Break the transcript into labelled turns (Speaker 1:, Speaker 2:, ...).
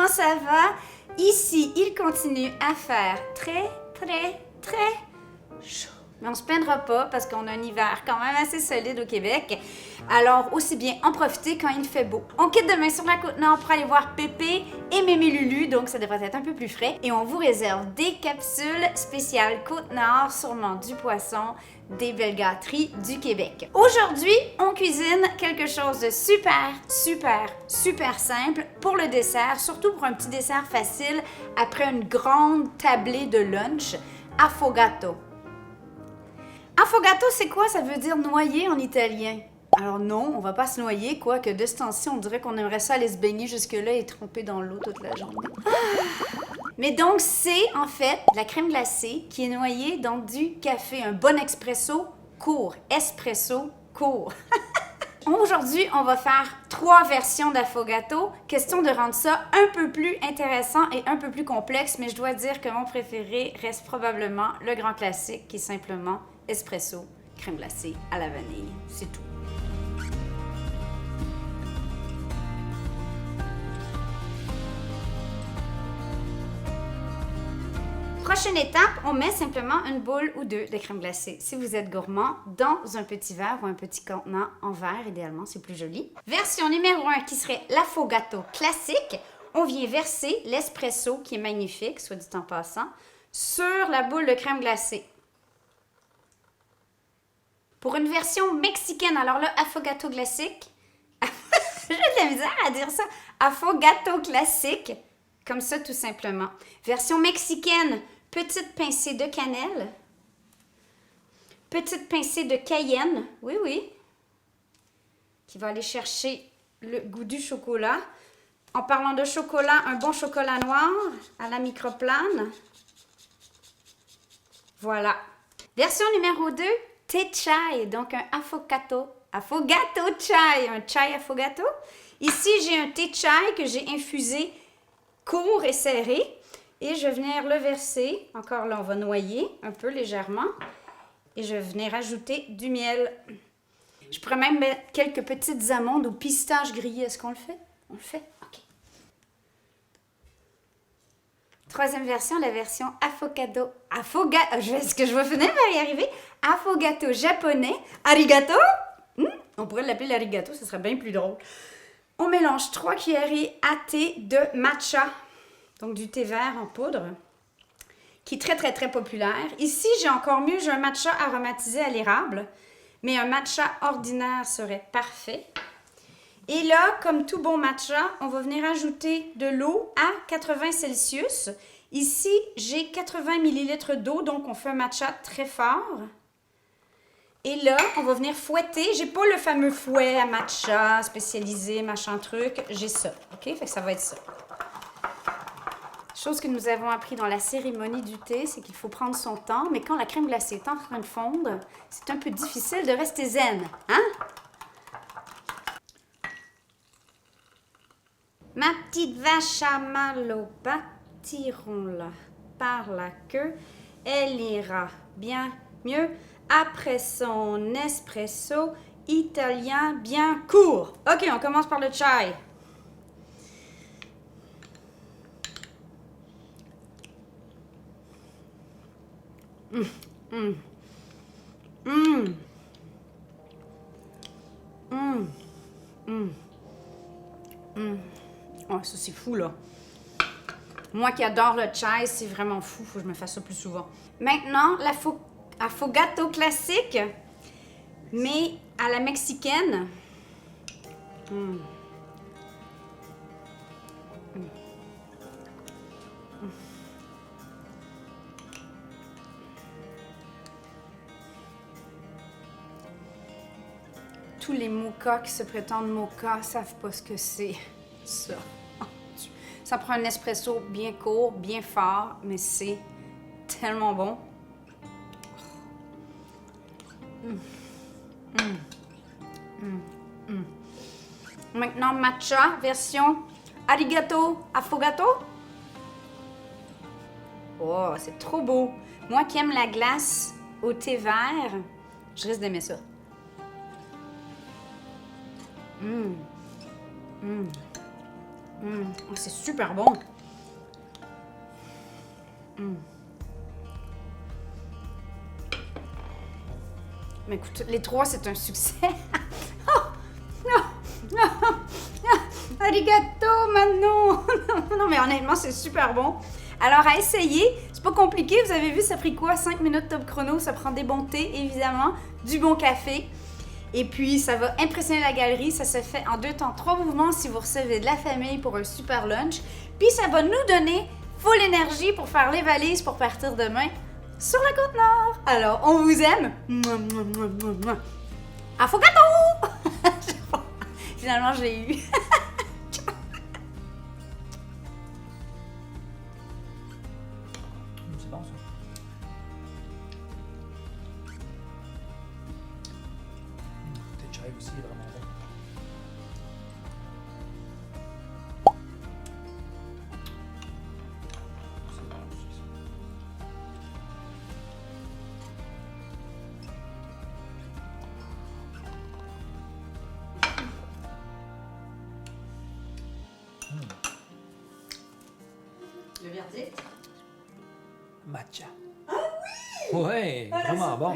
Speaker 1: comment ça va? Ici, il continue à faire très chaud. Mais on ne se plaindra pas parce qu'on a un hiver quand même assez solide au Québec. Alors, aussi bien en profiter quand il fait beau. On quitte demain sur la Côte-Nord pour aller voir Pépé et Mémé Lulu, donc ça devrait être un peu plus frais. Et on vous réserve des capsules spéciales Côte-Nord, sûrement du poisson, des belles gâteries du Québec. Aujourd'hui, on cuisine quelque chose de super simple pour le dessert, surtout pour un petit dessert facile après une grande tablée de lunch. Affogato. Affogato, c'est quoi? Ça veut dire noyer en italien. Alors non, on va pas se noyer, quoique de ce temps-ci, on dirait qu'on aimerait ça aller se baigner jusque-là et tremper dans l'eau toute la journée. Mais donc, c'est en fait de la crème glacée qui est noyée dans du café, un bon expresso court. Espresso court. Aujourd'hui, on va faire 3 versions d'affogato. Question de rendre ça un peu plus intéressant et un peu plus complexe, mais je dois dire que mon préféré reste probablement le grand classique qui est simplement espresso, crème glacée à la vanille. C'est tout. Prochaine étape, on met simplement une boule ou 2 de crème glacée, si vous êtes gourmand, dans un petit verre ou un petit contenant en verre, idéalement, c'est plus joli. Version numéro 1 qui serait l'affogato classique, on vient verser l'espresso, qui est magnifique, soit dit en passant, sur la boule de crème glacée. Pour une version mexicaine, alors là, affogato classique, j'ai de la misère à dire ça, affogato classique, comme ça tout simplement. Version mexicaine, petite pincée de cannelle, petite pincée de cayenne, oui, qui va aller chercher le goût du chocolat. En parlant de chocolat, un bon chocolat noir à la microplane. Voilà. Version numéro 2, thé chai, donc un affogato chai, un chai affogato. Ici, j'ai un thé chai que j'ai infusé court et serré. Et je vais venir le verser. Encore là, on va noyer un peu légèrement. Et je vais venir ajouter du miel. Je pourrais même mettre quelques petites amandes ou pistaches grillées. Est-ce qu'on le fait? On le fait? OK. Troisième version, la version affogato. Est-ce que je vais finir par y arriver? Affogato japonais. Arigato? On pourrait l'appeler l'arigato, ce serait bien plus drôle. On mélange 3 cuillerées à thé de matcha, donc du thé vert en poudre, qui est très populaire. Ici, j'ai encore mieux, j'ai un matcha aromatisé à l'érable, mais un matcha ordinaire serait parfait. Et là, comme tout bon matcha, on va venir ajouter de l'eau à 80 Celsius. Ici, j'ai 80 ml d'eau, donc on fait un matcha très fort. Et là, on va venir fouetter. J'ai pas le fameux fouet à matcha spécialisé, machin truc. J'ai ça, OK? Fait que ça va être ça. Chose que nous avons appris dans la cérémonie du thé, c'est qu'il faut prendre son temps. Mais quand la crème glacée est en train de fondre, c'est un peu difficile de rester zen, hein? Ma petite vache à Malo, bâtirons-la par la queue. Elle ira bien mieux après son espresso italien bien court. OK, on commence par le chai. Oh, ça c'est fou là. Moi qui adore le chai, c'est vraiment fou. Faut que je me fasse ça plus souvent. Maintenant, l'affogato classique, mais à la mexicaine. Tous les mochas qui se prétendent mocha savent pas ce que c'est, ça. Ça prend un espresso bien court, bien fort, mais c'est tellement bon. Maintenant, matcha, version arigato, affogato. Oh, c'est trop beau. Moi qui aime la glace au thé vert, je risque d'aimer ça. C'est super bon. Mais écoute, les trois, c'est un succès. Arigato, Manon! Non, mais honnêtement, c'est super bon. Alors, à essayer, c'est pas compliqué. Vous avez vu, ça a pris quoi? 5 minutes top chrono. Ça prend des bons thés, évidemment, du bon café. Et puis, ça va impressionner la galerie. Ça se fait en 2 temps, 3 mouvements si vous recevez de la famille pour un super lunch. Puis, ça va nous donner full énergie pour faire les valises pour partir demain sur la Côte-Nord. Alors, on vous aime. Affogato! Finalement, je l'ai eu.
Speaker 2: C'est bon ça. Le thé de chai aussi est vraiment bon. C'est bon aussi ça.
Speaker 1: Le verdict?
Speaker 2: Matcha. Ah oui! Ouais, vraiment bon.